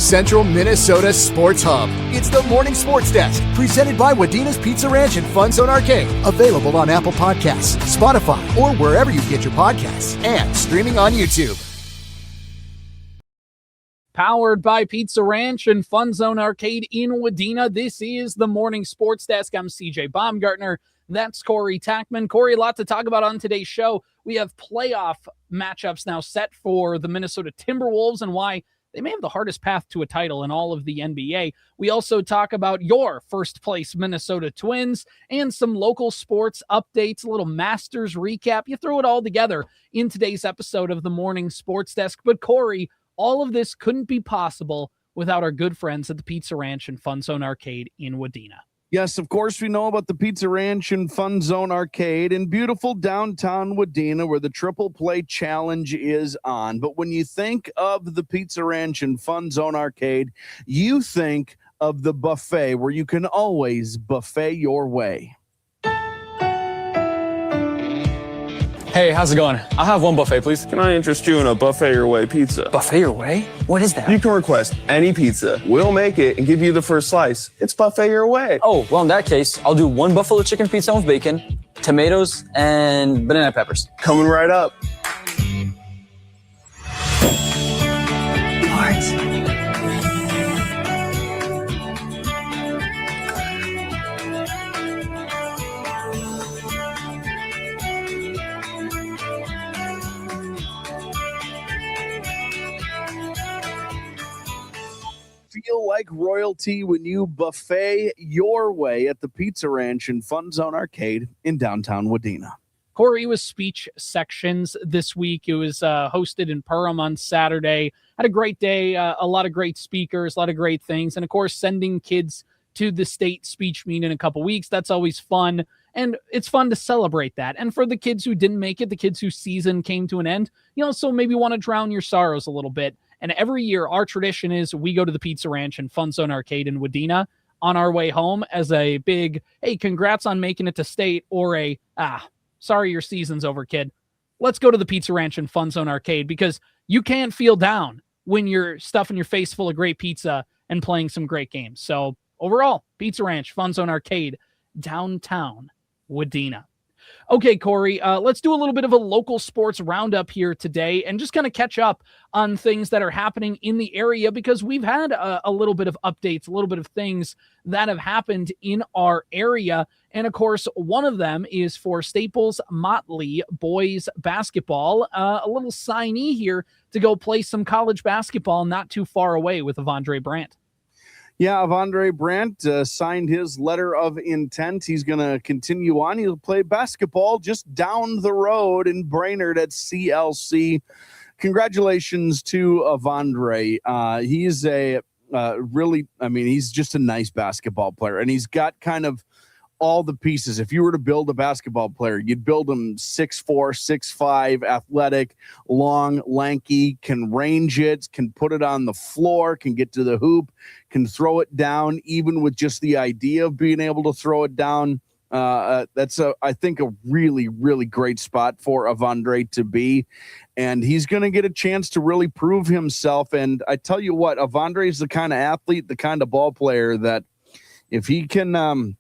Central Minnesota Sports Hub. It's the Morning Sports Desk, presented by Wadena's Pizza Ranch and FunZone Arcade. Available on Apple Podcasts, Spotify, or wherever you get your podcasts, and streaming on YouTube. Powered by Pizza Ranch and FunZone Arcade in Wadena, this is the Morning Sports Desk. I'm CJ Baumgartner. That's Corey Tackman. Corey, a lot to talk about on today's show. We have playoff matchups now set for the Minnesota Timberwolves and why they may have the hardest path to a title in all of the NBA. We also talk about your first-place Minnesota Twins and some local sports updates, a little Masters recap. You throw it all together in today's episode of the Morning Sports Desk. But Corey, all of this couldn't be possible without our good friends at the Pizza Ranch and FunZone Arcade in Wadena. Yes, of course, we know about the Pizza Ranch and FunZone Arcade in beautiful downtown Wadena, where the Triple Play Challenge is on. But when you think of the Pizza Ranch and FunZone Arcade, you think of the buffet, where you can always buffet your way. Hey, how's it going? I'll have one buffet, please. Can I interest you in a buffet your way pizza? Buffet your way? What is that? You can request any pizza. We'll make it and give you the first slice. It's buffet your way. Oh, well, in that case, I'll do one buffalo chicken pizza with bacon, tomatoes, and banana peppers. Coming right up. What? Feel like royalty when you buffet your way at the Pizza Ranch and FunZone Arcade in downtown Wadena. Corey, was speech sections this week. It was hosted in Perham on Saturday. Had a great day, a lot of great speakers, a lot of great things. And, of course, sending kids to the state speech meet in a couple weeks. That's always fun. And it's fun to celebrate that. And for the kids who didn't make it, the kids whose season came to an end, so maybe want to drown your sorrows a little bit. And every year, our tradition is we go to the Pizza Ranch and FunZone Arcade in Wadena on our way home as a big, hey, congrats on making it to state, or a, sorry your season's over, kid. Let's go to the Pizza Ranch and FunZone Arcade, because you can't feel down when you're stuffing your face full of great pizza and playing some great games. So overall, Pizza Ranch, FunZone Arcade, downtown Wadena. Okay, Corey, let's do a little bit of a local sports roundup here today and just kind of catch up on things that are happening in the area, because we've had a little bit of updates, a little bit of things that have happened in our area. And, of course, one of them is for Staples-Motley boys basketball, a little signee here to go play some college basketball not too far away with Avondre Brandt. Yeah, Avondre Brandt signed his letter of intent. He's going to continue on. He'll play basketball just down the road in Brainerd at CLC. Congratulations to Avondre. He's he's just a nice basketball player, and he's got kind of all the pieces. If you were to build a basketball player, you'd build him 6'4", 6'5", athletic, long, lanky, can range it, can put it on the floor, can get to the hoop, can throw it down, even with just the idea of being able to throw it down. That's, I think, a really, really great spot for Avondre to be. And he's going to get a chance to really prove himself. And I tell you what, Avondre is the kind of athlete, the kind of ball player that if he can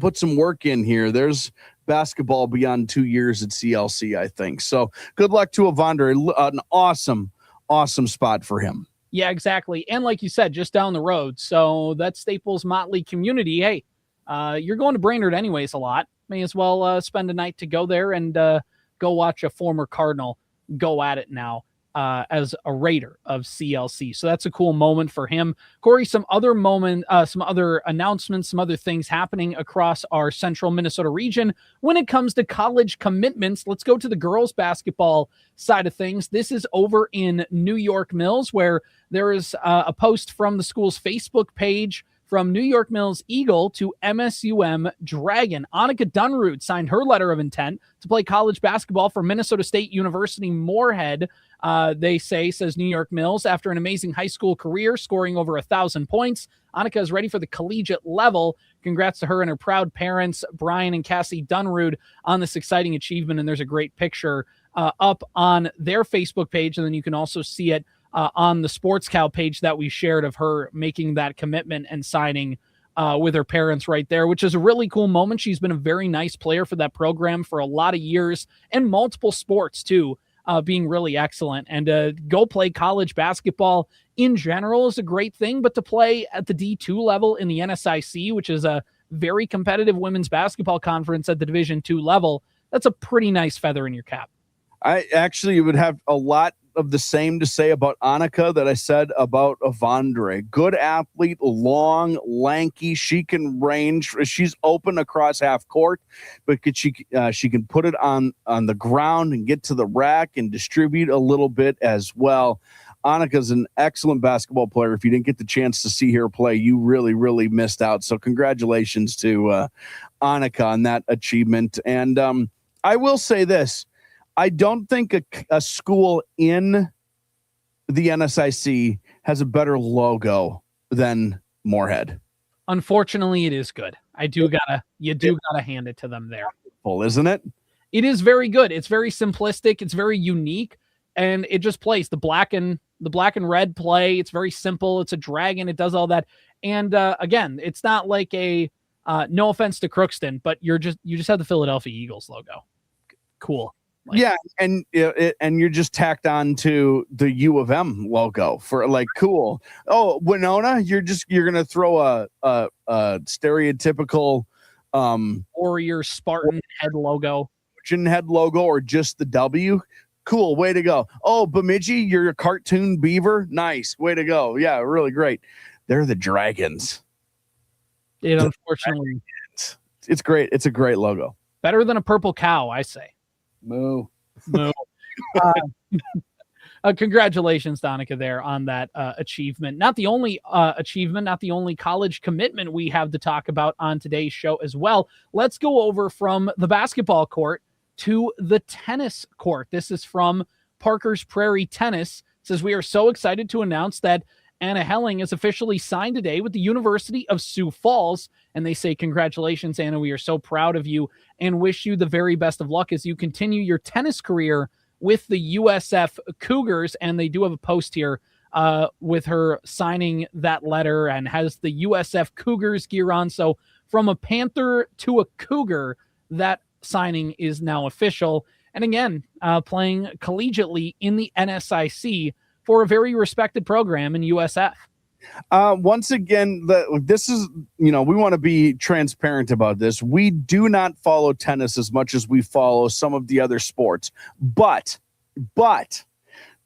put some work in here, there's basketball beyond 2 years at CLC, I think. So good luck to Avondre. An awesome spot for him. Yeah, exactly. And like you said, just down the road. So that's Staples-Motley community. Hey, you're going to Brainerd anyways a lot. May as well spend a night to go there and go watch a former Cardinal go at it now as a Raider of CLC. So that's a cool moment for him. Corey, some other announcements, some other things happening across our central Minnesota region. When it comes to college commitments, let's go to the girls basketball side of things. This is over in New York Mills, where there is a post from the school's Facebook page from New York Mills Eagle to MSUM Dragon. Annika Dunrud signed her letter of intent to play college basketball for Minnesota State University Moorhead. Says New York Mills, after an amazing high school career, scoring over 1,000 points. Annika is ready for the collegiate level. Congrats to her and her proud parents, Brian and Cassie Dunrud, on this exciting achievement. And there's a great picture up on their Facebook page. And then you can also see it on the Sports Cow page that we shared of her making that commitment and signing with her parents right there, which is a really cool moment. She's been a very nice player for that program for a lot of years and multiple sports too, being really excellent. And go play college basketball in general is a great thing, but to play at the D2 level in the NSIC, which is a very competitive women's basketball conference at the Division II level, that's a pretty nice feather in your cap. I actually would have a lot of the same to say about Annika that I said about Avondre. Good athlete, long, lanky. She can range. She's open across half court, but she can put it on the ground and get to the rack and distribute a little bit as well. Annika's an excellent basketball player. If you didn't get the chance to see her play, you really, really missed out. So congratulations to Annika on that achievement. And I will say this. I don't think a school in the NSIC has a better logo than Moorhead. Unfortunately, it is good. You do gotta hand it to them there. Full, isn't it? It is very good. It's very simplistic. It's very unique, and it just plays the black and red play. It's very simple. It's a dragon. It does all that. And again, it's not like a no offense to Crookston, but you just have the Philadelphia Eagles logo. Cool. Yeah, and you're just tacked on to the U of M logo for like cool. Oh, Winona, you're gonna throw a stereotypical Warrior Spartan head logo, or just the W. Cool, way to go. Oh, Bemidji, you're a cartoon beaver. Nice, way to go. Yeah, really great. They're the Dragons. Unfortunately, it's great. It's a great logo. Better than a purple cow, I say. Moo. Congratulations, Donica, there on that achievement. Not the only achievement, not the only college commitment we have to talk about on today's show as well. Let's go over from the basketball court to the tennis court. This is from Parkers Prairie Tennis. It says, we are so excited to announce that Anna Helling is officially signed today with the University of Sioux Falls. And they say, congratulations, Anna. We are so proud of you and wish you the very best of luck as you continue your tennis career with the USF Cougars. And they do have a post here with her signing that letter and has the USF Cougars gear on. So from a Panther to a Cougar, that signing is now official. And again, playing collegiately in the NSIC for a very respected program in USF. Once again, this is, we want to be transparent about this. We do not follow tennis as much as we follow some of the other sports, but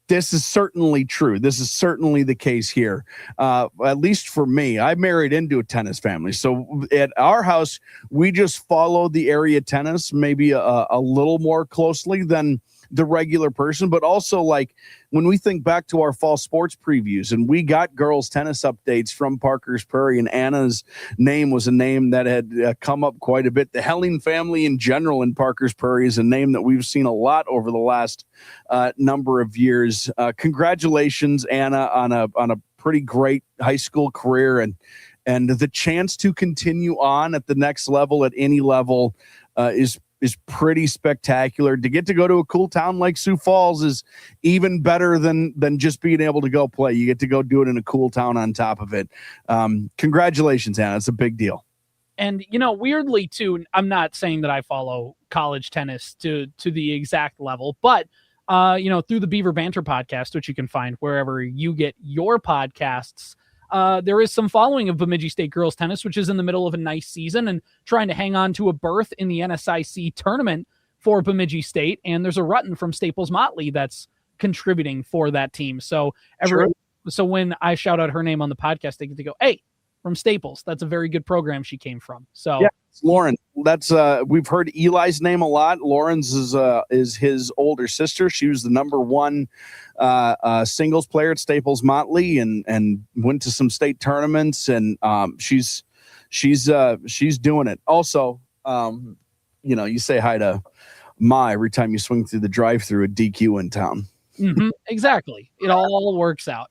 this is certainly true. This is certainly the case here. At least for me, I married into a tennis family. So at our house, we just follow the area tennis, maybe a little more closely than the regular person, but also like when we think back to our fall sports previews and we got girls tennis updates from Parkers Prairie, and Anna's name was a name that had come up quite a bit. The Helling family in general in Parkers Prairie is a name that we've seen a lot over the last number of years. Congratulations, Anna, on a pretty great high school career and the chance to continue on at the next level at any level is pretty spectacular. To get to go to a cool town like Sioux Falls is even better than just being able to go play. You get to go do it in a cool town on top of it. Congratulations, Anna. It's a big deal. And, weirdly too, I'm not saying that I follow college tennis to the exact level, but, through the Beaver Banter podcast, which you can find wherever you get your podcasts, there is some following of Bemidji State girls tennis, which is in the middle of a nice season and trying to hang on to a berth in the NSIC tournament for Bemidji State. And there's a Rutten from Staples-Motley that's contributing for that team. So so when I shout out her name on the podcast, they get to go, hey, from Staples. That's a very good program she came from. So yeah, it's Lauren. That's we've heard Eli's name a lot. Lauren's is his older sister. She was the number one singles player at Staples-Motley and went to some state tournaments, and she's doing it. Also, you say hi to Ma every time you swing through the drive-through at DQ in town. Mm-hmm, exactly. It all works out.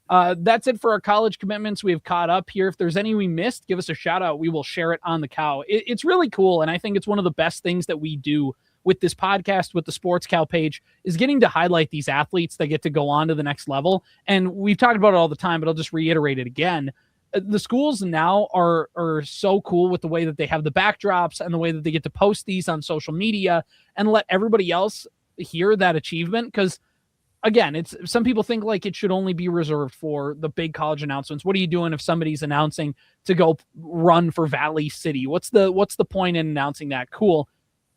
That's it for our college commitments. We have caught up here. If there's any we missed, give us a shout out. We will share it on the cow. It's really cool. And I think it's one of the best things that we do with this podcast, with the Sports Cal page, is getting to highlight these athletes that get to go on to the next level. And we've talked about it all the time, but I'll just reiterate it again. The schools now are so cool with the way that they have the backdrops and the way that they get to post these on social media and let everybody else hear that achievement. Because again, it's some people think like it should only be reserved for the big college announcements. What are you doing if somebody's announcing to go run for Valley City? What's the point in announcing that? Cool.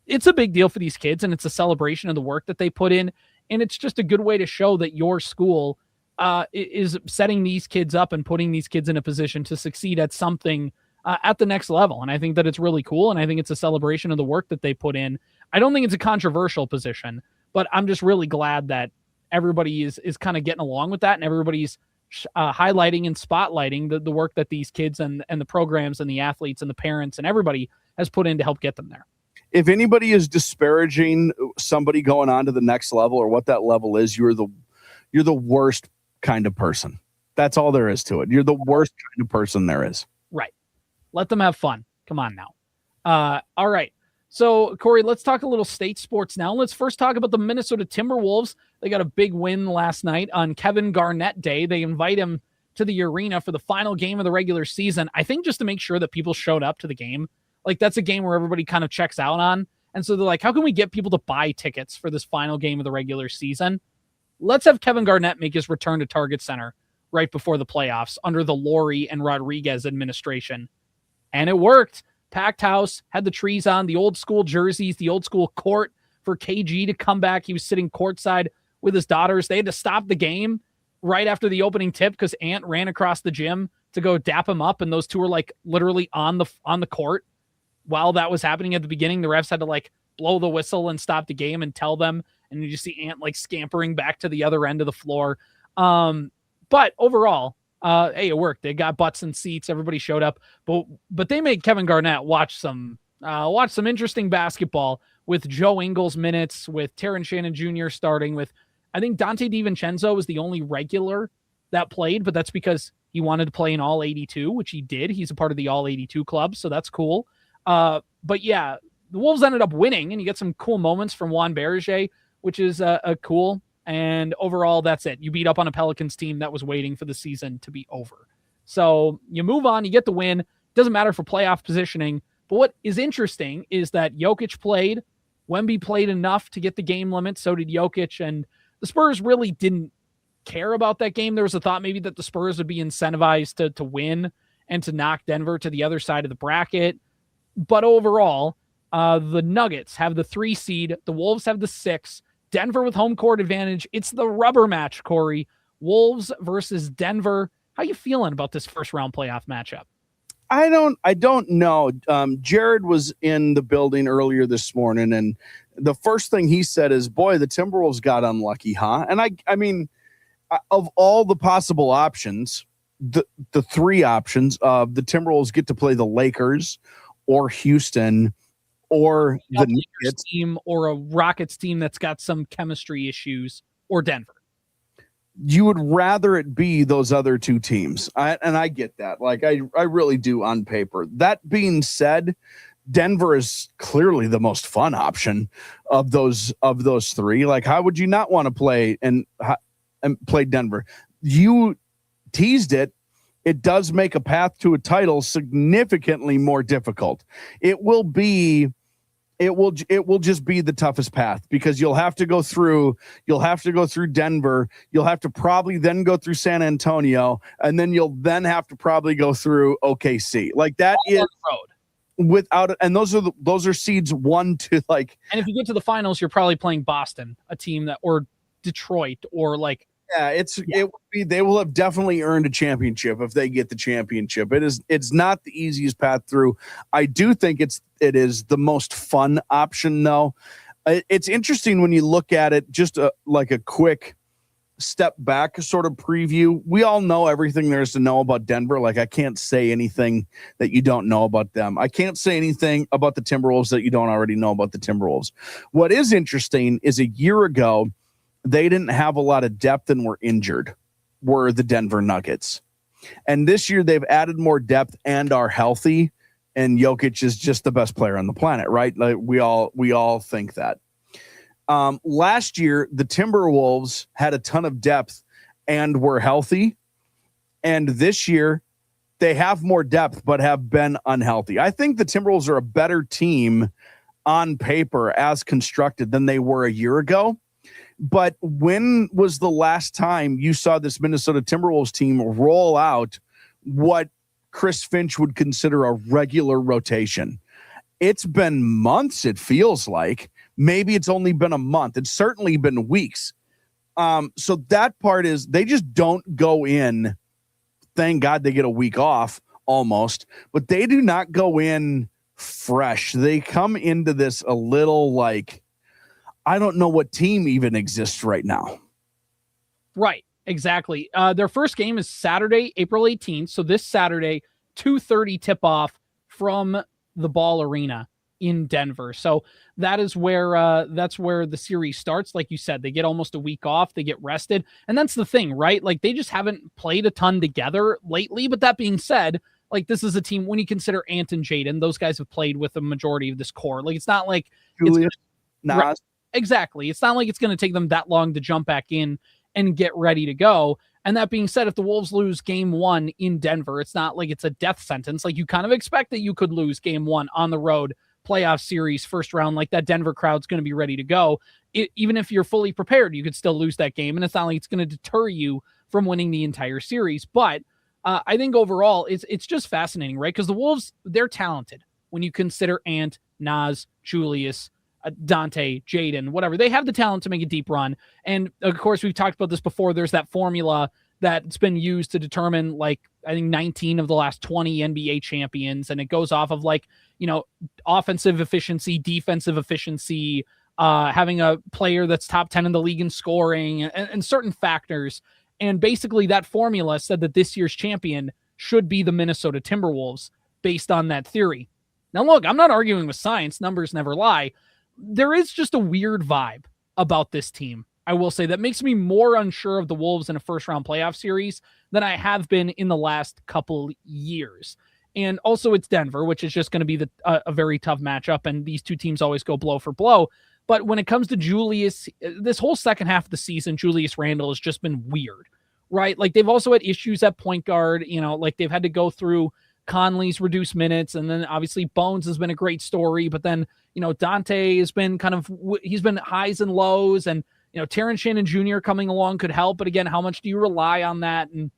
It's a big deal for these kids, and it's a celebration of the work that they put in. And it's just a good way to show that your school is setting these kids up and putting these kids in a position to succeed at something at the next level. And I think that it's really cool. And I think it's a celebration of the work that they put in. I don't think it's a controversial position, but I'm just really glad that everybody is kind of getting along with that. And everybody's highlighting and spotlighting the work that these kids and the programs and the athletes and the parents and everybody has put in to help get them there. If anybody is disparaging somebody going on to the next level or what that level is, you're the worst kind of person. That's all there is to it. You're the worst kind of person there is. Right. Let them have fun. Come on now. All right. So, Corey, let's talk a little state sports now. Let's first talk about the Minnesota Timberwolves. They got a big win last night on Kevin Garnett Day. They invite him to the arena for the final game of the regular season, I think just to make sure that people showed up to the game. Like, that's a game where everybody kind of checks out on. And so they're like, how can we get people to buy tickets for this final game of the regular season? Let's have Kevin Garnett make his return to Target Center right before the playoffs under the Laurie and Rodriguez administration. And it worked. Packed house, had the trees on, the old school jerseys, the old school court for KG to come back. He was sitting courtside with his daughters. They had to stop the game right after the opening tip because Ant ran across the gym to go dap him up. And those two were like literally on the court while that was happening at the beginning. The refs had to like blow the whistle and stop the game and tell them. And you just see Ant like scampering back to the other end of the floor. But overall, hey, it worked. They got butts and seats. Everybody showed up, but they made Kevin Garnett watch some interesting basketball with Joe Ingles minutes, with Terrence Shannon Jr. starting, with I think Dante DiVincenzo was the only regular that played, but that's because he wanted to play in all 82, which he did. He's a part of the all 82 club, so that's cool. But yeah, the Wolves ended up winning, and you get some cool moments from Juan Berger, which is cool. And overall, that's it. You beat up on a Pelicans team that was waiting for the season to be over. So you move on, you get the win. Doesn't matter for playoff positioning. But what is interesting is that Jokic played. Wemby played enough to get the game limit. So did Jokic. And the Spurs really didn't care about that game. There was a thought maybe that the Spurs would be incentivized to win and to knock Denver to the other side of the bracket. But overall, the Nuggets have the 3 seed. The Wolves have the 6. Denver with home court advantage. It's the rubber match, Corey. Wolves versus Denver. How you feeling about this first round playoff matchup? I don't know. Jared was in the building earlier this morning, and the first thing he said is, boy, the Timberwolves got unlucky, huh? And I mean, of all the possible options, the 3 options of the Timberwolves get to play the Lakers or Houston or the Nuggets team or a Rockets team that's got some chemistry issues, or Denver. You would rather it be those other 2 teams. And I get that. Like I really do on paper. That being said, Denver is clearly the most fun option of those 3. Like, how would you not want to play and play Denver? You teased it. It does make a path to a title significantly more difficult. It will just be the toughest path because you'll have to go through Denver. You'll have to probably then go through San Antonio, and then you'll then have to probably go through OKC. Like that all is road without, and those are seeds 1 to like. And if you get to the finals, you're probably playing Boston, a team that, or Detroit, or like. Yeah, it will be. They will have definitely earned a championship if they get the championship. It's not the easiest path through. I do think it is the most fun option, though. It's interesting when you look at it. Just like a quick step back, sort of preview. We all know everything there is to know about Denver. Like I can't say anything that you don't know about them. I can't say anything about the Timberwolves that you don't already know about the Timberwolves. What is interesting is a year ago, they didn't have a lot of depth and were injured, were the Denver Nuggets. And this year they've added more depth and are healthy. and Jokic is just the best player on the planet, right? Like we all think that. Last year, the Timberwolves had a ton of depth and were healthy. And this year, they have more depth, but have been unhealthy. I think the Timberwolves are a better team on paper as constructed than they were a year ago. But when was the last time you saw this Minnesota Timberwolves team roll out what Chris Finch would consider a regular rotation? It's been months, it feels like. Maybe it's only been a month. It's certainly been weeks. So that part is they just don't go in. Thank God they get a week off almost, but they do not go in fresh. They come into this a little like, I don't know what team even exists right now. Right, exactly. Their first game is Saturday, April 18th. So this Saturday, 2:30 tip-off from the Ball Arena in Denver. So that is where that's where the series starts. Like you said, they get almost a week off, they get rested. And that's the thing, right? Like they just haven't played a ton together lately. But that being said, like this is a team when you consider Ant and Jaden, those guys have played with the majority of this core. Like it's not like Julius, Nas. Right, exactly. It's not like it's going to take them that long to jump back in and get ready to go. And that being said, if the Wolves lose game one in Denver, it's not like it's a death sentence. Like you kind of expect that you could lose game one on the road, playoff series, first round, like that Denver crowd's going to be ready to go. Even if you're fully prepared, you could still lose that game. And it's not like it's going to deter you from winning the entire series. But I think overall, it's just fascinating, right? Because the Wolves, they're talented. When you consider Ant, Nas, Julius, Dante, Jaden, whatever, they have the talent to make a deep run. And of course, we've talked about this before. There's that formula that's been used to determine, like, I think 19 of the last 20 NBA champions. And it goes off of like, you know, offensive efficiency, defensive efficiency, having a player that's top 10 in the league in scoring and certain factors. And basically that formula said that this year's champion should be the Minnesota Timberwolves based on that theory. Now, look, I'm not arguing with science. Numbers never lie. There is just a weird vibe about this team, I will say, that makes me more unsure of the Wolves in a first-round playoff series than I have been in the last couple years. And also it's Denver, which is just going to be a very tough matchup, and these two teams always go blow for blow. But when it comes to Julius, this whole second half of the season, Julius Randle has just been weird, right? Like they've also had issues at point guard, you know, like they've had to go through Conley's reduced minutes, and then obviously Bones has been a great story, but then, you know, Dante has been he's been highs and lows, and, you know, Terrence Shannon Jr. coming along could help, but again, how much do you rely on that? And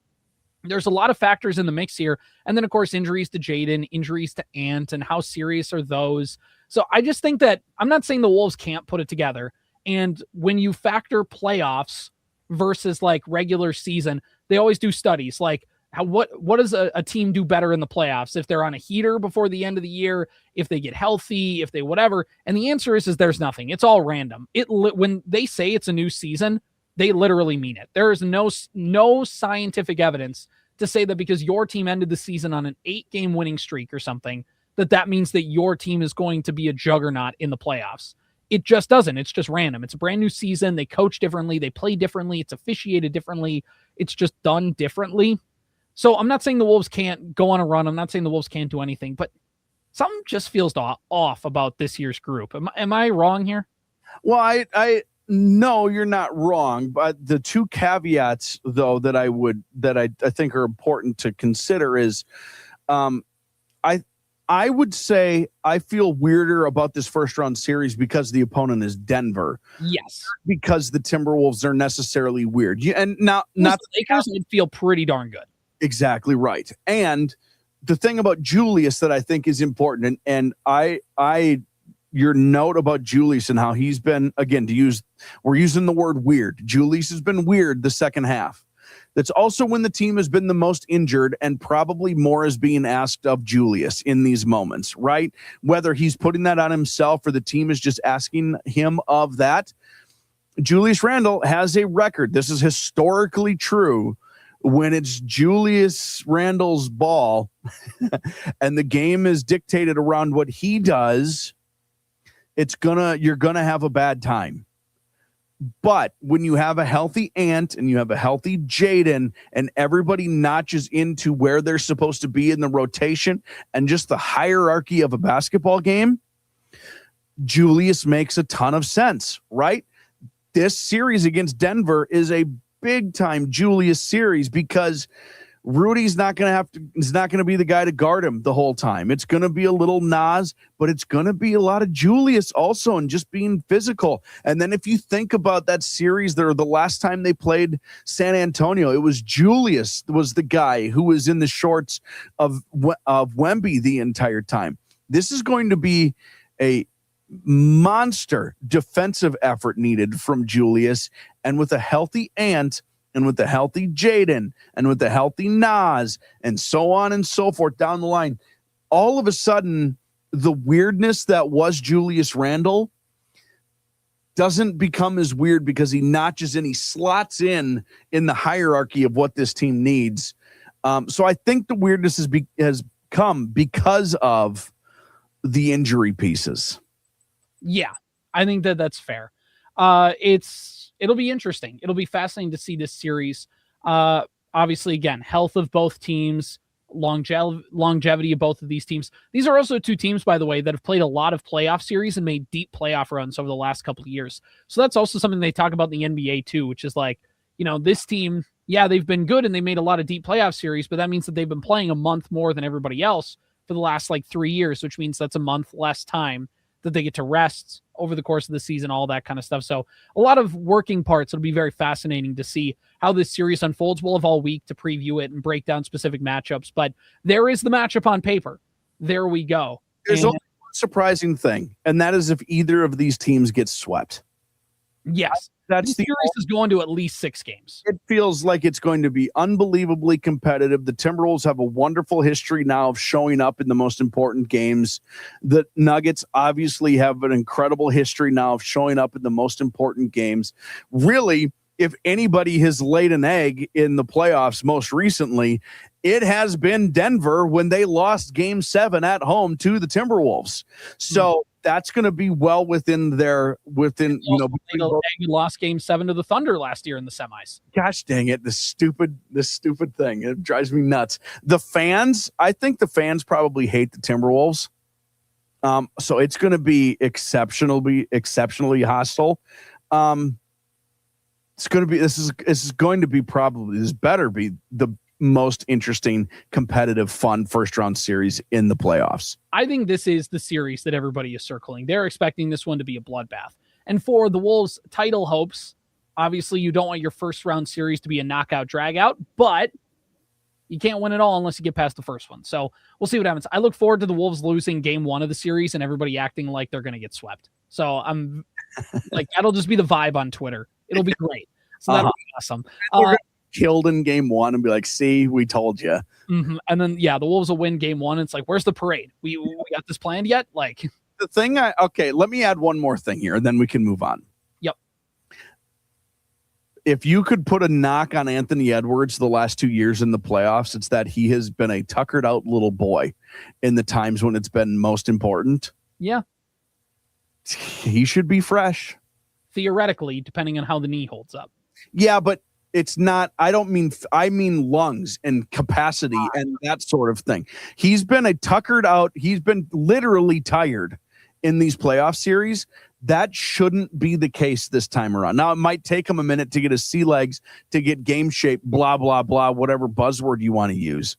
there's a lot of factors in the mix here. And then, of course, injuries to Jaden, injuries to Ant, and how serious are those? So I just think that I'm not saying the Wolves can't put it together. And when you factor playoffs versus like regular season, they always do studies like what does a team do better in the playoffs if they're on a heater before the end of the year, if they get healthy, if they whatever. And the answer is there's nothing. It's all random. When they say it's a new season, they literally mean it. There is no scientific evidence to say that because your team ended the season on an 8-game winning streak or something, that means that your team is going to be a juggernaut in the playoffs. It just doesn't. It's just random. It's a brand new season. They coach differently. They play differently. It's officiated differently. It's just done differently. So I'm not saying the Wolves can't go on a run. I'm not saying the Wolves can't do anything, but something just feels off about this year's group. Am I wrong here? Well, I no, you're not wrong. But the two caveats, though, that I think are important to consider is, I would say I feel weirder about this first round series because the opponent is Denver. Yes, because the Timberwolves are necessarily weird. And not the Lakers would feel pretty darn good. Exactly right. And the thing about Julius that I think is important, and your note about Julius and how he's been, again, we're using the word weird. Julius has been weird the second half. That's also when the team has been the most injured, and probably more is being asked of Julius in these moments, right? Whether he's putting that on himself or the team is just asking him of that. Julius Randle has a record. This is historically true. When it's Julius Randle's ball and the game is dictated around what he does, you're gonna have a bad time. But when you have a healthy Ant and you have a healthy Jaden and everybody notches into where they're supposed to be in the rotation and just the hierarchy of a basketball game, Julius makes a ton of sense, right? This series against Denver is a big time Julius series because Rudy's not going to be the guy to guard him the whole time. It's going to be a little Nas, but it's going to be a lot of Julius also and just being physical. And then if you think about that series there, the last time they played San Antonio, it was Julius was the guy who was in the shorts of Wemby the entire time. This is going to be a monster defensive effort needed from Julius, and with a healthy Ant and with the healthy Jaden and with the healthy Nas and so on and so forth down the line, all of a sudden the weirdness that was Julius Randle doesn't become as weird because he notches in, he slots in the hierarchy of what this team needs. So I think the weirdness has come because of the injury pieces. Yeah, I think that's fair. It'll be interesting. It'll be fascinating to see this series. Obviously, again, health of both teams, longevity of both of these teams. These are also two teams, by the way, that have played a lot of playoff series and made deep playoff runs over the last couple of years. So that's also something they talk about in the NBA too, which is like, this team, yeah, they've been good and they made a lot of deep playoff series, but that means that they've been playing a month more than everybody else for the last 3 years, which means that's a month less time that they get to rest over the course of the season, all that kind of stuff. So a lot of working parts. It'll be very fascinating to see how this series unfolds. We'll have all week to preview it and break down specific matchups, but there is the matchup on paper. There we go. There's only one surprising thing, and that is if either of these teams gets swept. Yes. That's the series is going to at least 6 games. It feels like it's going to be unbelievably competitive. The Timberwolves have a wonderful history now of showing up in the most important games. The Nuggets obviously have an incredible history now of showing up in the most important games. Really, if anybody has laid an egg in the playoffs most recently, it has been Denver when they lost Game 7 at home to the Timberwolves. So that's going to be well within lost Game 7 to the Thunder last year in the semis. Gosh dang it. This stupid thing. It drives me nuts. I think the fans probably hate the Timberwolves. So it's going to be exceptionally hostile. This better be the most interesting, competitive, fun first round series in the playoffs. I think this is the series that everybody is circling. They're expecting this one to be a bloodbath. And for the Wolves' title hopes, obviously you don't want your first round series to be a knockout dragout, but you can't win it all unless you get past the first one. So we'll see what happens. I look forward to the Wolves losing Game 1 of the series and everybody acting like they're going to get swept. So I'm like, that'll just be the vibe on Twitter. It'll be great. So that'll be awesome. Killed in Game 1 and be like, see, we told you. Mm-hmm. And then, the Wolves will win Game 1. It's like, where's the parade? We got this planned yet? Like the thing. Let me add one more thing here, and then we can move on. Yep. If you could put a knock on Anthony Edwards the last 2 years in the playoffs, it's that he has been a tuckered out little boy in the times when it's been most important. Yeah. He should be fresh. Theoretically, depending on how the knee holds up. Yeah, but it's not, I mean lungs and capacity and that sort of thing. He's been he's been literally tired in these playoff series. That shouldn't be the case this time around. Now, it might take him a minute to get his sea legs, to get game shape, blah, blah, blah, whatever buzzword you want to use.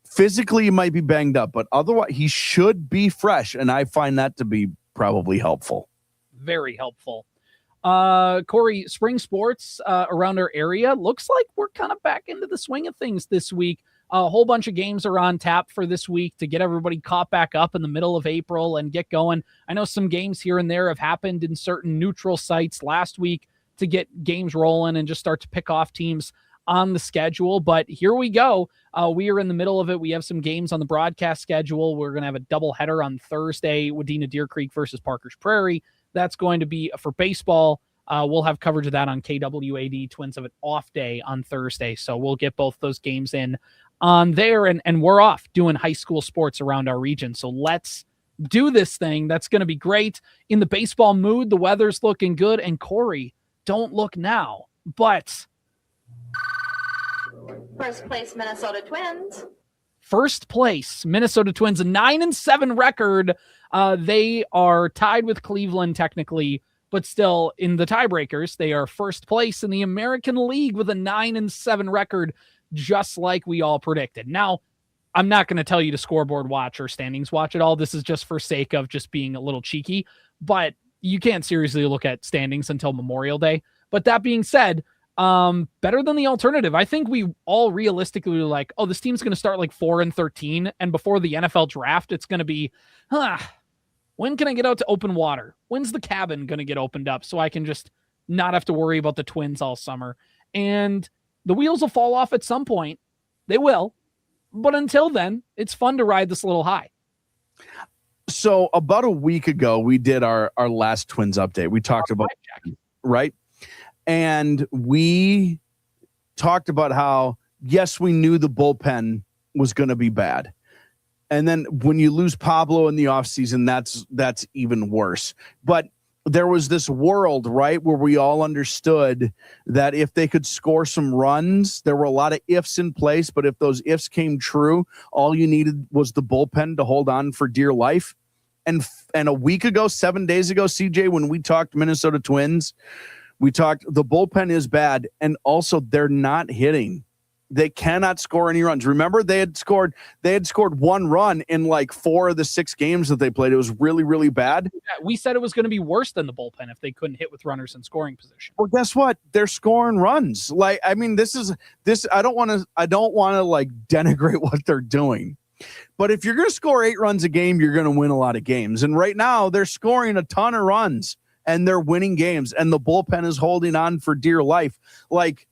Physically, he might be banged up, but otherwise, he should be fresh, and I find that to be probably helpful. Very helpful. Corey, spring sports around our area, looks like we're kind of back into the swing of things this week. A whole bunch of games are on tap for this week to get everybody caught back up in the middle of April and get going. I know some games here and there have happened in certain neutral sites last week to get games rolling and just start to pick off teams on the schedule. But here we go. We are in the middle of it. We have some games on the broadcast schedule. We're going to have a doubleheader on Thursday, Wadena Deer Creek versus Parkers Prairie. That's going to be for baseball. We'll have coverage of that on KWAD. Twins have an off day on Thursday, so we'll get both those games in on there, and we're off doing high school sports around our region. So let's do this thing. That's going to be great. In the baseball mood, the weather's looking good. And Corey, don't look now. But first place, Minnesota Twins. First place, Minnesota Twins, a 9-7 record. They are tied with Cleveland technically, but still in the tiebreakers, they are first place in the American League with a 9-7 record, just like we all predicted. Now, I'm not going to tell you to scoreboard watch or standings watch at all. This is just for sake of just being a little cheeky, but you can't seriously look at standings until Memorial Day. But that being said, better than the alternative. I think we all realistically were like, oh, this team's going to start like 4-13. And before the NFL draft, it's going to be, when can I get out to open water? When's the cabin going to get opened up so I can just not have to worry about the Twins all summer? And the wheels will fall off at some point. They will. But until then, it's fun to ride this little high. So about a week ago, we did our last Twins update. We talked about, right? And we talked about how, yes, we knew the bullpen was going to be bad. And then when you lose Pablo in the offseason, that's even worse. But there was this world, right, where we all understood that if they could score some runs, there were a lot of ifs in place. But if those ifs came true, all you needed was the bullpen to hold on for dear life. And a week ago, 7 days ago, CJ, when we talked Minnesota Twins, we talked the bullpen is bad. And also they're not hitting. They cannot score any runs. Remember, they had scored one run in like 4 of the 6 games that they played. It was really, really bad. Yeah, we said it was going to be worse than the bullpen if they couldn't hit with runners in scoring position. Well, guess what? They're scoring runs. Like, I mean, this. I don't want to like denigrate what they're doing. But if you're going to score 8 runs a game, you're going to win a lot of games. And right now they're scoring a ton of runs and they're winning games. And the bullpen is holding on for dear life. Like,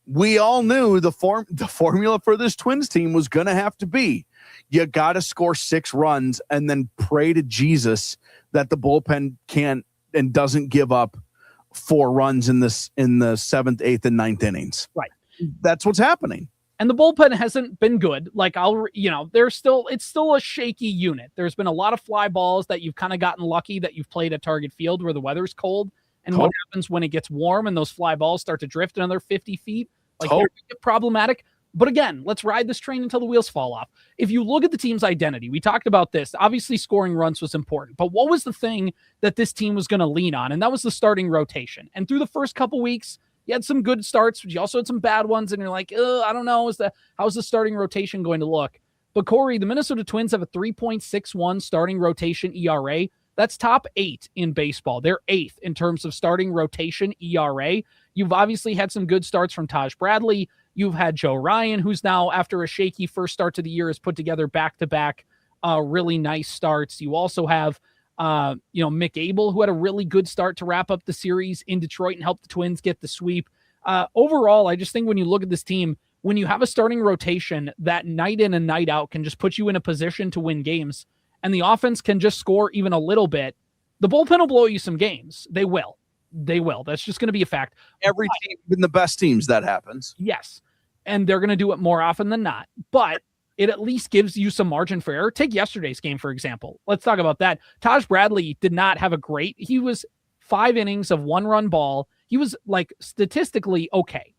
we all knew the formula for this Twins team was going to have to be, you got to score 6 runs and then pray to Jesus that the bullpen can't and doesn't give up 4 runs in the 7th, 8th, and 9th innings. Right. That's what's happening. And the bullpen hasn't been good. Like it's still a shaky unit. There's been a lot of fly balls that you've kind of gotten lucky that you've played at Target Field where the weather's cold. And what happens when it gets warm and those fly balls start to drift another 50 feet? Like, they're problematic. But again, let's ride this train until the wheels fall off. If you look at the team's identity, we talked about this. Obviously, scoring runs was important. But what was the thing that this team was going to lean on? And that was the starting rotation. And through the first couple weeks, you had some good starts, but you also had some bad ones. And you're like, I don't know. How's the starting rotation going to look? But Corey, the Minnesota Twins have a 3.61 starting rotation ERA. That's top 8 in baseball. They're 8th in terms of starting rotation ERA. You've obviously had some good starts from Taj Bradley. You've had Joe Ryan, who's now, after a shaky first start to the year, has put together back-to-back really nice starts. You also have, Mick Abel, who had a really good start to wrap up the series in Detroit and help the Twins get the sweep. Overall, I just think when you look at this team, when you have a starting rotation that night in and night out can just put you in a position to win games, and the offense can just score even a little bit, the bullpen will blow you some games. They will. That's just going to be a fact. Every team, even the best teams, that happens. Yes. And they're going to do it more often than not. But it at least gives you some margin for error. Take yesterday's game, for example. Let's talk about that. Taj Bradley did not have he was 5 innings of 1-run ball. He was like statistically okay.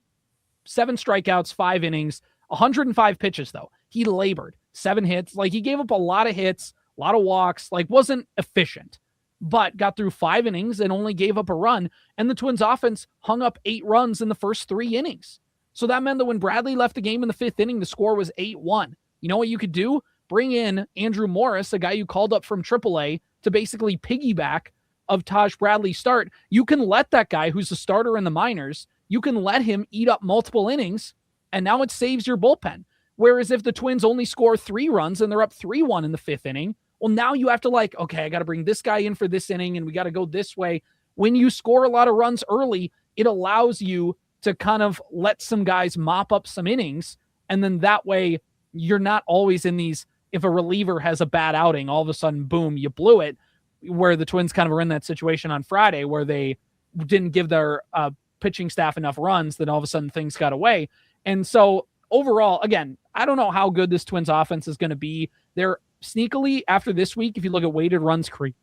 7 strikeouts, 5 innings, 105 pitches though. He labored 7 hits. Like, he gave up a lot of hits, a lot of walks, like wasn't efficient, but got through 5 innings and only gave up a run. And the Twins offense hung up 8 runs in the first 3 innings. So that meant that when Bradley left the game in the 5th inning, the score was 8-1. You know what you could do? Bring in Andrew Morris, a guy you called up from AAA to basically piggyback of Taj Bradley's start. You can let that guy who's the starter in the minors, you can let him eat up multiple innings, and now it saves your bullpen. Whereas if the Twins only score 3 runs and they're up 3-1 in the 5th inning, well, now you have to okay, I got to bring this guy in for this inning and we got to go this way. When you score a lot of runs early, it allows you to kind of let some guys mop up some innings. And then that way you're not always in these, if a reliever has a bad outing, all of a sudden, boom, you blew it, where the Twins kind of were in that situation on Friday where they didn't give their pitching staff enough runs, then all of a sudden things got away. And so overall, again, I don't know how good this Twins offense is going to be. They're sneakily, after this week, if you look at weighted runs created,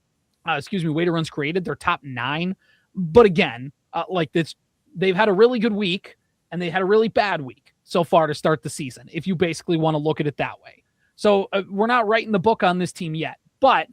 they're top 9. But again, They've had a really good week and they had a really bad week so far to start the season, if you basically want to look at it that way. So we're not writing the book on this team yet, but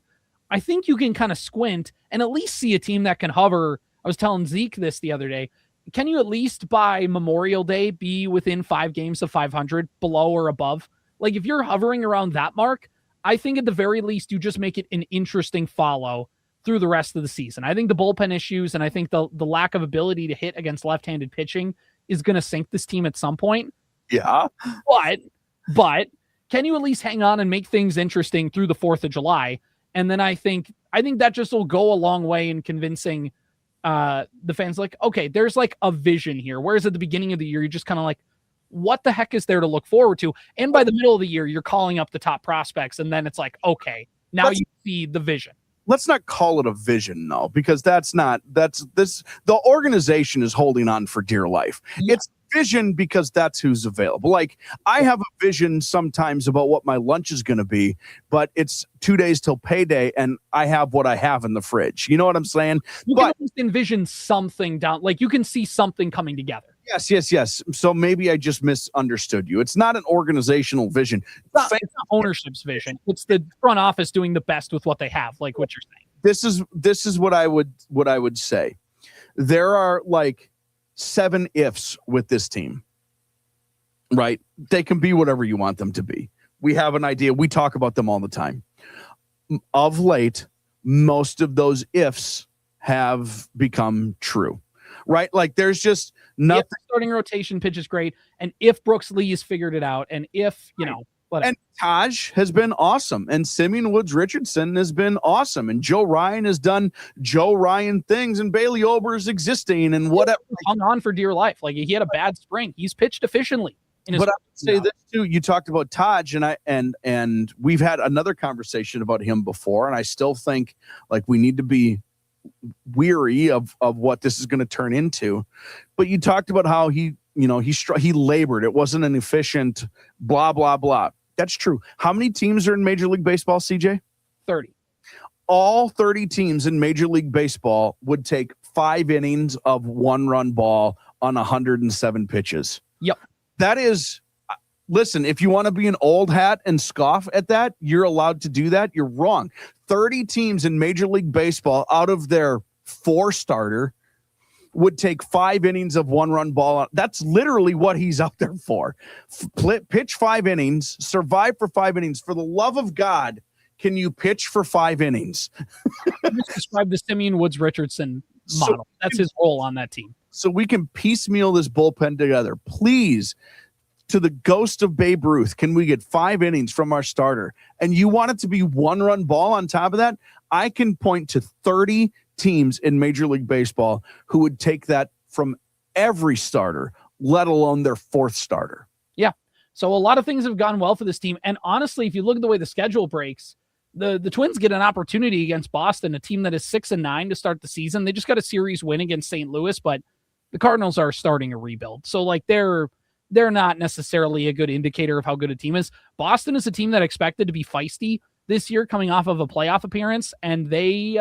I think you can kind of squint and at least see a team that can hover. I was telling Zeke this the other day. Can you at least by Memorial Day be within 5 games of 500, below or above? Like if you're hovering around that mark, I think at the very least you just make it an interesting follow through the rest of the season. I think the bullpen issues and I think the lack of ability to hit against left-handed pitching is going to sink this team at some point. Yeah. But can you at least hang on and make things interesting through the 4th of July? And then I think that just will go a long way in convincing the fans, like, okay, there's like a vision here. Whereas at the beginning of the year, you're just kind of like, what the heck is there to look forward to? And by the middle of the year, you're calling up the top prospects. And then it's like, okay, now you see the vision. Let's not call it a vision, though, because the organization is holding on for dear life. Yeah. It's vision because that's who's available. Like I have a vision sometimes about what my lunch is going to be, but it's 2 days till payday and I have what I have in the fridge. You know what I'm saying? You can at least envision something down, like you can see something coming together. Yes. So maybe I just misunderstood you. It's not an organizational vision. It's not ownership's vision. It's the front office doing the best with what they have, like what you're saying. This is what I would say. There are like 7 ifs with this team, right? They can be whatever you want them to be. We have an idea. We talk about them all the time. Of late, most of those ifs have become true, right? Like there's just nothing. If the starting rotation pitch is great, and if Brooks Lee has figured it out, and if, whatever. And Taj has been awesome. And Simeon Woods Richardson has been awesome. And Joe Ryan has done Joe Ryan things. And Bailey Ober's existing and whatever. Hung on for dear life. Like he had a bad spring. He's pitched efficiently. But I would say this too. You talked about Taj and we've had another conversation about him before. And I still think like we need to be weary of what this is going to turn into. But you talked about how he labored. It wasn't an efficient blah, blah, blah. That's true. How many teams are in Major League Baseball, CJ? 30. All 30 teams in Major League Baseball would take 5 innings of 1-run ball on 107 pitches. Yep. That is, listen, if you want to be an old hat and scoff at that, you're allowed to do that. You're wrong. 30 teams in Major League Baseball out of their 4-starter would take 5 innings of 1-run ball. That's literally what he's out there for. Pitch 5 innings, survive for 5 innings. For the love of God, can you pitch for 5 innings? Just describe the Simeon Woods Richardson model. That's his role on that team. So we can piecemeal this bullpen together. Please, to the ghost of Babe Ruth, can we get 5 innings from our starter? And you want it to be 1-run ball on top of that? I can point to 30 teams in Major League Baseball who would take that from every starter, let alone their 4th starter. Yeah. So a lot of things have gone well for this team. And honestly, if you look at the way the schedule breaks, the Twins get an opportunity against Boston, a team that is 6-9 to start the season. They just got a series win against St. Louis, but the Cardinals are starting a rebuild. So like they're not necessarily a good indicator of how good a team is. Boston is a team that expected to be feisty this year coming off of a playoff appearance, and they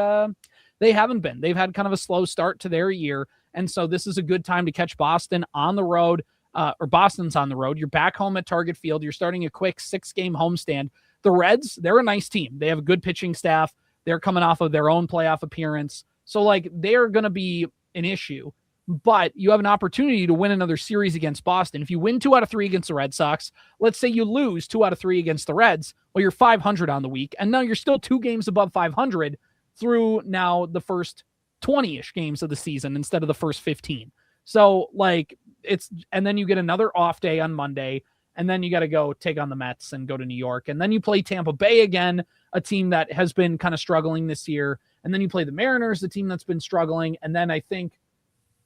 haven't been. They've had kind of a slow start to their year, and so this is a good time to catch Boston on the road, or Boston's on the road. You're back home at Target Field. You're starting a quick 6-game homestand. The Reds, they're a nice team. They have a good pitching staff. They're coming off of their own playoff appearance. So, like, they're going to be an issue. But you have an opportunity to win another series against Boston. If you win 2 out of 3 against the Red Sox, let's say you lose 2 out of 3 against the Reds, well, you're 500 on the week, and now you're still 2 games above 500 through now the first 20-ish games of the season instead of the first 15. So, like, and then you get another off day on Monday, and then you got to go take on the Mets and go to New York, and then you play Tampa Bay again, a team that has been kind of struggling this year, and then you play the Mariners, the team that's been struggling, and then I think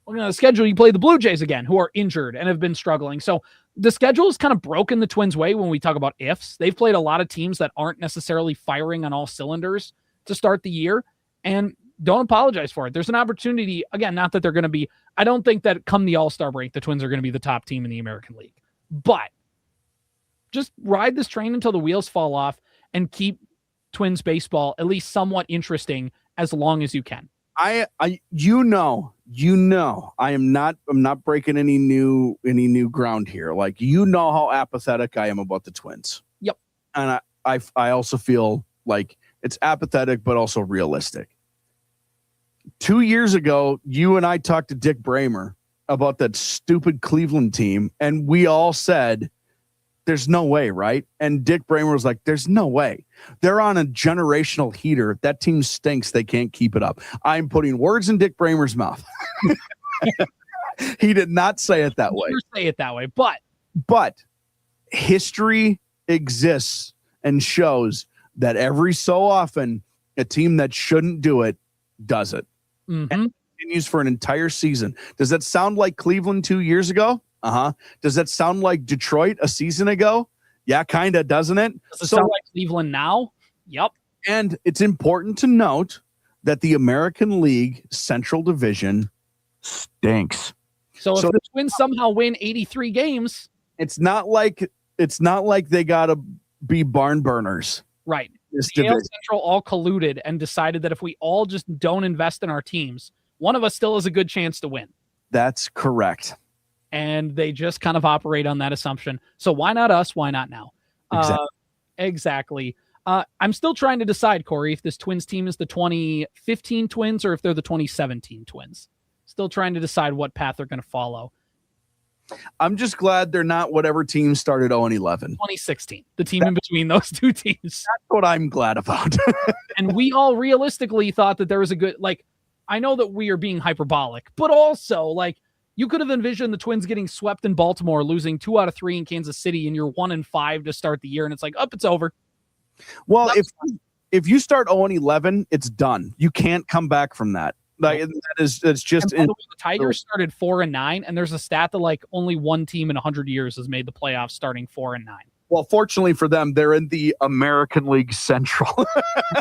looking at the schedule, you play the Blue Jays again, who are injured and have been struggling. So the schedule is kind of broken the Twins' way when we talk about ifs. They've played a lot of teams that aren't necessarily firing on all cylinders to start the year, and don't apologize for it. There's an opportunity, again, not that they're going to be, I don't think that come the All-Star break, the Twins are going to be the top team in the American League. But just ride this train until the wheels fall off and keep Twins baseball at least somewhat interesting as long as you can. I'm not breaking any new ground here. Like, how apathetic I am about the Twins. Yep. And I also feel like it's apathetic, but also realistic. 2 years ago, you and I talked to Dick Bramer about that stupid Cleveland team, and we all said, there's no way, right? And Dick Bramer was like, there's no way. They're on a generational heater. That team stinks. They can't keep it up. I'm putting words in Dick Bramer's mouth. He did not say it that way. Never say it that way, but history exists and shows that every so often a team that shouldn't do it does it. Mm-hmm. And continues for an entire season. Does that sound like Cleveland 2 years ago? Does that sound like Detroit a season ago? Yeah, kind of, doesn't it? Does it sound like Cleveland now? Yep. And it's important to note that the American League Central Division stinks. So if the Twins somehow win 83 games, it's not like they gotta be barn burners. Right. This the AL division. Central all colluded and decided that if we all just don't invest in our teams, one of us still has a good chance to win. That's correct. And they just kind of operate on that assumption. So why not us? Why not now? Exactly. I'm still trying to decide, Corey, if this Twins team is the 2015 Twins or if they're the 2017 Twins. Still trying to decide what path they're going to follow. I'm just glad they're not whatever team started 0-11. 2016, the team in between those two teams. That's what I'm glad about. And we all realistically thought that there was a good, I know that we are being hyperbolic, but also, you could have envisioned the Twins getting swept in Baltimore, losing 2 out of 3 in Kansas City, and you're 1-5 to start the year, and it's like, it's over. Well, if you start 0-11, it's done. You can't come back from that. That's just. The Tigers started 4-9, and there's a stat that only one team in 100 years has made the playoffs starting 4-9. Well, fortunately for them, they're in the American League Central.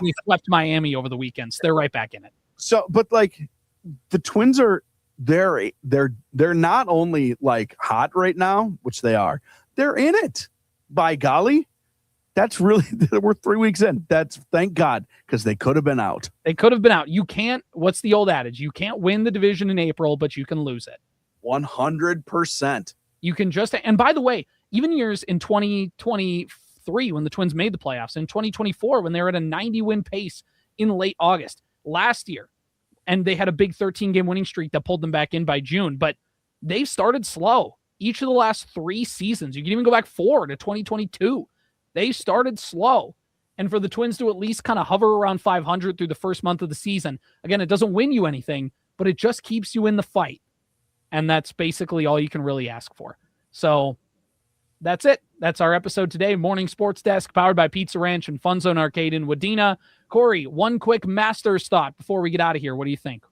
We swept Miami over the weekend, so they're right back in it. So, but the Twins are they're not only hot right now, which they are. They're in it. By golly. That's really, we're 3 weeks in. Thank God, because they could have been out. They could have been out. You can't, what's the old adage? You can't win the division in April, but you can lose it. 100%. You can just, and by the way, even years in 2023 when the Twins made the playoffs, in 2024 when they were at a 90-win pace in late August, last year, and they had a big 13-game winning streak that pulled them back in by June, but they've started slow. Each of the last 3 seasons, you can even go back 4 to 2022. They started slow. And for the Twins to at least kind of hover around 500 through the first month of the season, again, it doesn't win you anything, but it just keeps you in the fight. And that's basically all you can really ask for. So that's it. That's our episode today. Morning Sports Desk, powered by Pizza Ranch and FunZone Arcade in Wadena. Corey, one quick Masters thought before we get out of here. What do you think?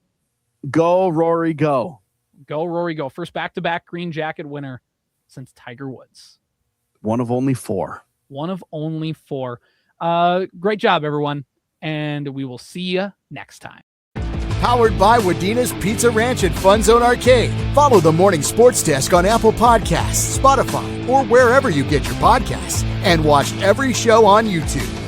Go, Rory, go. Go, Rory, go. First back-to-back green jacket winner since Tiger Woods. One of only 4. One of only 4. Great job, everyone. And we will see you next time. Powered by Wadena's Pizza Ranch and FunZone Arcade. Follow the Morning Sports Desk on Apple Podcasts, Spotify, or wherever you get your podcasts. And watch every show on YouTube.